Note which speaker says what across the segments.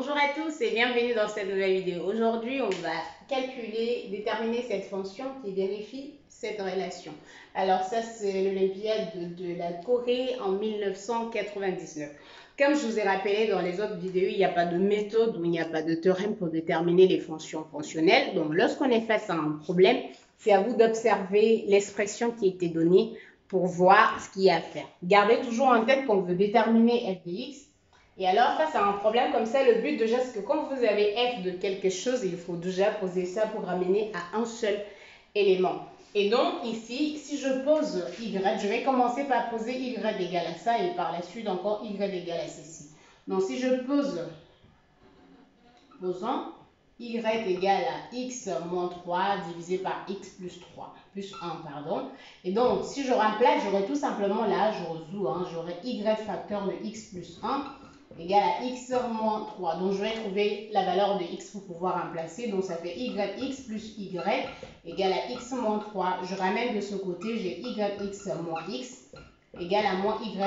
Speaker 1: Bonjour à tous et bienvenue dans cette nouvelle vidéo. Aujourd'hui, on va déterminer cette fonction qui vérifie cette relation. Alors ça, c'est l'Olympiade de la Corée en 1999. Comme je vous ai rappelé dans les autres vidéos, il n'y a pas de méthode ou il n'y a pas de théorème pour déterminer les fonctions fonctionnelles. Donc lorsqu'on est face à un problème, c'est à vous d'observer l'expression qui a été donnée pour voir ce qu'il y a à faire. Gardez toujours en tête qu'on veut déterminer f de x. Et alors, face à un problème comme ça, le but déjà, c'est que quand vous avez f de quelque chose, il faut déjà poser ça pour ramener à un seul élément. Et donc, ici, si je pose y, je vais commencer par poser y égale à ça et par la suite encore y égale à ceci. Donc, si je posons y égale à x moins 3 divisé par x plus 3, plus 1, pardon. Et donc, si je remplace, j'aurai tout simplement là, je rezoue, j'aurai y facteur de x plus 1 égale à x moins 3. Donc, je vais trouver la valeur de x pour pouvoir remplacer. Donc, ça fait yx plus y égale à x moins 3. Je ramène de ce côté, j'ai yx moins x égale à moins y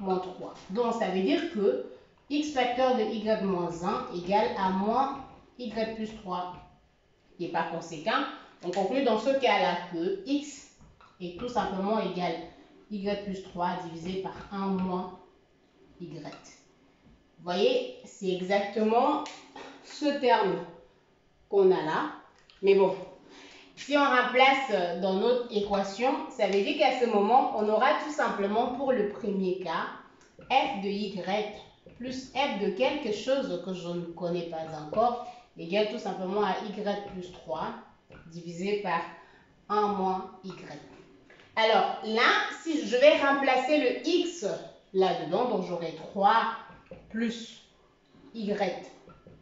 Speaker 1: moins 3. Donc, ça veut dire que x facteur de y moins 1 égale à moins y plus 3. Et par conséquent, on conclut dans ce cas-là que x est tout simplement égal à y plus 3 divisé par 1 moins y. Vous voyez, c'est exactement ce terme qu'on a là. Mais bon, si on remplace dans notre équation, ça veut dire qu'à ce moment, on aura tout simplement pour le premier cas, f de y plus f de quelque chose que je ne connais pas encore, égale tout simplement à y plus 3 divisé par 1 moins y. Alors là, si je vais remplacer le x là-dedans, donc j'aurai 3 plus y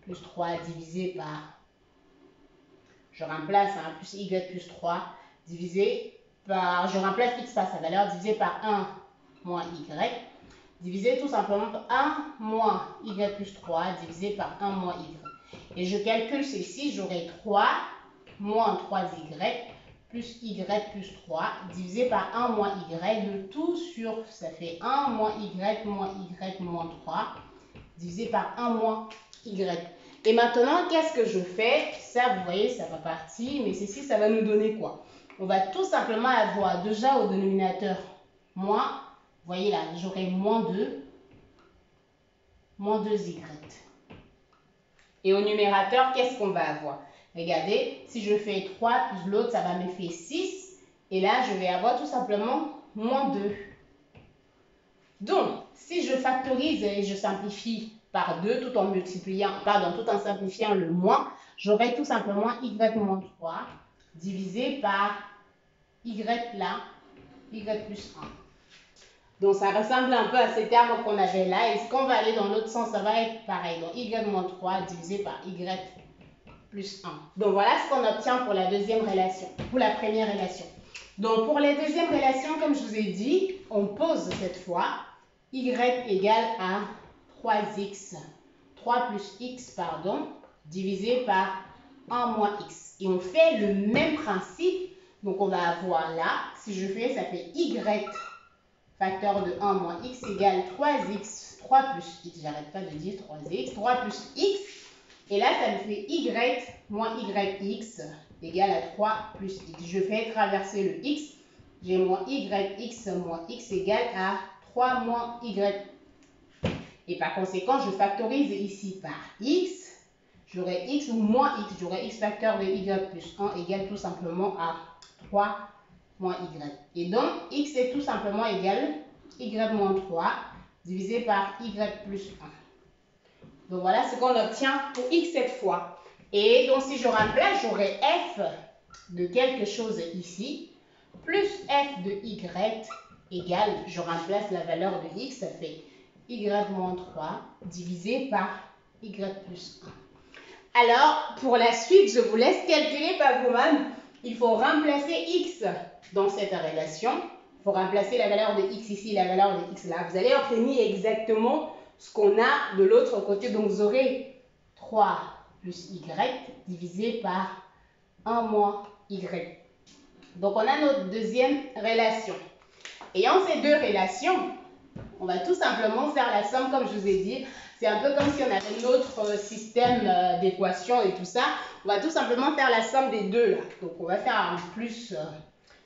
Speaker 1: plus 3 divisé par, je remplace plus y plus 3 divisé par, je remplace x par sa valeur divisé par 1 moins y, divisé tout simplement par 1 moins y plus 3 divisé par 1 moins y. Et je calcule ceci, j'aurai 3 moins 3y plus y plus 3 divisé par 1 moins y, le tout sur, ça fait 1 moins y moins 3 divisé par 1 moins y. Et maintenant, qu'est-ce que je fais? Ça, vous voyez, ça va partir, mais ceci, ça va nous donner quoi? On va tout simplement avoir déjà au dénominateur moins, vous voyez là, j'aurai moins 2y. Et au numérateur, qu'est-ce qu'on va avoir? Regardez, si je fais 3 plus l'autre, ça va me faire 6. Et là, je vais avoir tout simplement moins 2. Donc, si je factorise et je simplifie par 2 tout en multipliant, tout en simplifiant le moins, j'aurai tout simplement y moins 3 divisé par y là, y plus 1. Donc, ça ressemble un peu à ces termes qu'on avait là. Et ce qu'on va aller dans l'autre sens, ça va être pareil. Donc, y moins 3 divisé par y plus 1. Donc, voilà ce qu'on obtient pour la deuxième relation, pour la première relation. Donc, pour les deuxièmes relations, comme je vous ai dit, on pose cette fois y égale à 3x, 3 plus x, pardon, divisé par 1 moins x. Et on fait le même principe. Donc, on va avoir là, si je fais, ça fait y facteur de 1 moins x égale 3x, 3 plus x, j'arrête pas de dire 3x, 3 plus x, et là ça me fait y moins yx égale à 3 plus x. Je fais traverser le x, j'ai moins yx moins x égale à 3 moins y. Et par conséquent, je factorise ici par x, j'aurai x ou moins x, j'aurai x facteur de y plus 1 égale tout simplement à 3 moins y. Et donc, x est tout simplement égal y moins 3 divisé par y plus 1. Donc, voilà ce qu'on obtient pour x cette fois. Et donc, si je remplace, j'aurai f de quelque chose ici, plus f de y égale, je remplace la valeur de x, ça fait y moins 3 divisé par y plus 1. Alors, pour la suite, je vous laisse calculer par vous-même. Il faut remplacer x dans cette relation. Il faut remplacer la valeur de x ici, la valeur de x là. Vous allez obtenir exactement ce qu'on a de l'autre côté. Donc, vous aurez 3 plus y divisé par 1 moins y. Donc, on a notre deuxième relation. Ayant ces deux relations, on va tout simplement faire la somme comme je vous ai dit. c'est un peu comme si on avait notre système d'équations et tout ça. On va tout simplement faire la somme des deux là. Donc, on va faire un plus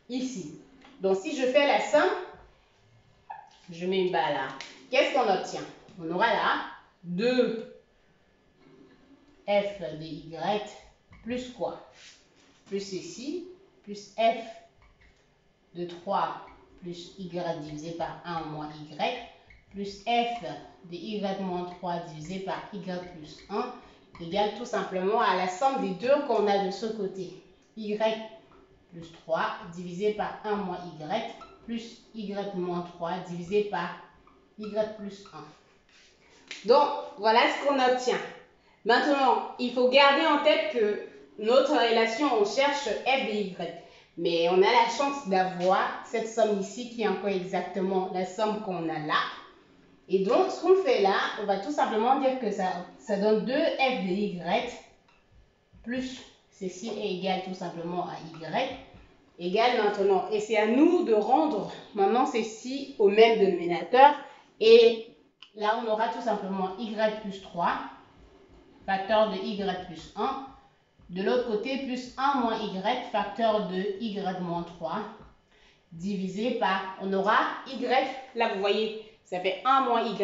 Speaker 1: ici. Donc, si je fais la somme, je mets une barre là. Qu'est-ce qu'on obtient? On aura là 2 f de y plus quoi? Plus ici, plus f de 3 plus y divisé par 1 moins y, plus f de y moins 3 divisé par y plus 1 égale tout simplement à la somme des deux qu'on a de ce côté. Y plus 3 divisé par 1 moins y plus y moins 3 divisé par y plus 1. Donc, voilà ce qu'on obtient. Maintenant, il faut garder en tête que notre relation, on cherche f de y. Mais on a la chance d'avoir cette somme ici qui est encore exactement la somme qu'on a là. Et donc, ce qu'on fait là, on va tout simplement dire que ça donne 2f de y plus ceci est égal tout simplement à y égale maintenant. Et c'est à nous de rendre maintenant ceci au même dénominateur. Et là, on aura tout simplement y plus 3, facteur de y plus 1. De l'autre côté, plus 1 moins y, facteur de y moins 3, divisé par, on aura y, là vous voyez, ça fait 1 moins y,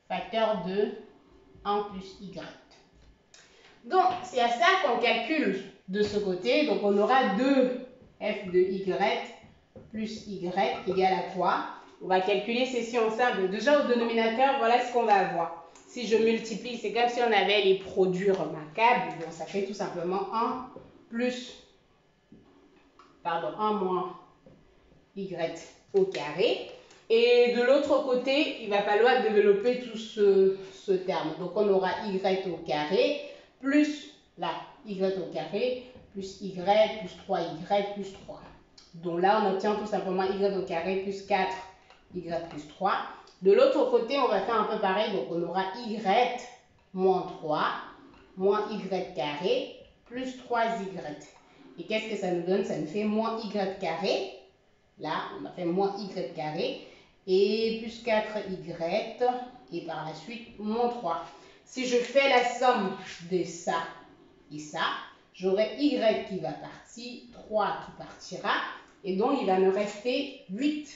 Speaker 1: facteur de 1 plus y. Donc, c'est à ça qu'on calcule de ce côté. Donc, on aura 2f de y plus y égale à quoi? On va calculer ceci ensemble. Déjà, au dénominateur, voilà ce qu'on va avoir. Si je multiplie, c'est comme si on avait les produits remarquables. Donc, ça fait tout simplement 1 moins y au carré. Et de l'autre côté, il va falloir développer tout ce terme. Donc, on aura y au carré plus là, y au carré plus y plus 3y plus 3. Donc là, on obtient tout simplement y au carré plus 4y plus 3. De l'autre côté, on va faire un peu pareil. Donc, on aura y moins 3 moins y carré plus 3y. Et qu'est-ce que ça nous donne? Ça nous fait moins y carré. Là, on a fait moins y carré et plus 4y et par la suite moins 3. Si je fais la somme de ça et ça, j'aurai y qui va partir, 3 qui partira et donc il va me rester 8y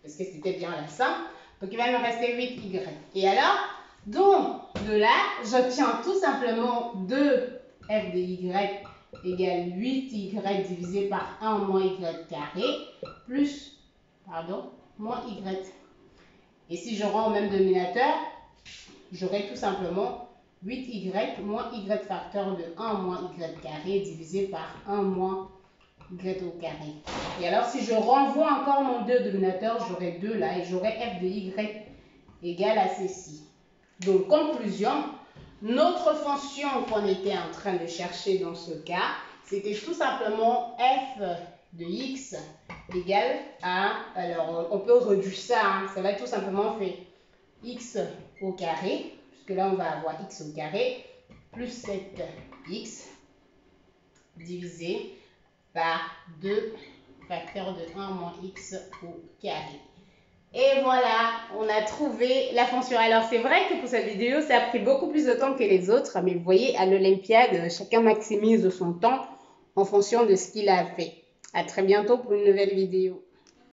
Speaker 1: parce que c'était bien la somme. Donc il va me rester 8y. Et alors, donc de là, j'obtiens tout simplement 2f de y égale 8y divisé par 1 moins y carré plus, moins y. Et si je rends au même dénominateur, j'aurai tout simplement 8y moins y facteur de 1 moins y carré divisé par 1 moins y au carré. Et alors, si je renvoie encore mon dénominateur, j'aurai 2 là et j'aurai f de y égale à ceci. Donc, conclusion, notre fonction qu'on était en train de chercher dans ce cas, c'était tout simplement f de x égale à, alors on peut réduire ça, ça va être tout simplement fait x au carré, puisque là on va avoir x au carré, plus 7x divisé par 2 facteur de 1 moins x au carré. Et voilà, on a trouvé la fonction. Alors, c'est vrai que pour cette vidéo, ça a pris beaucoup plus de temps que les autres, mais vous voyez, à l'Olympiade, chacun maximise son temps en fonction de ce qu'il a fait. À très bientôt pour une nouvelle vidéo.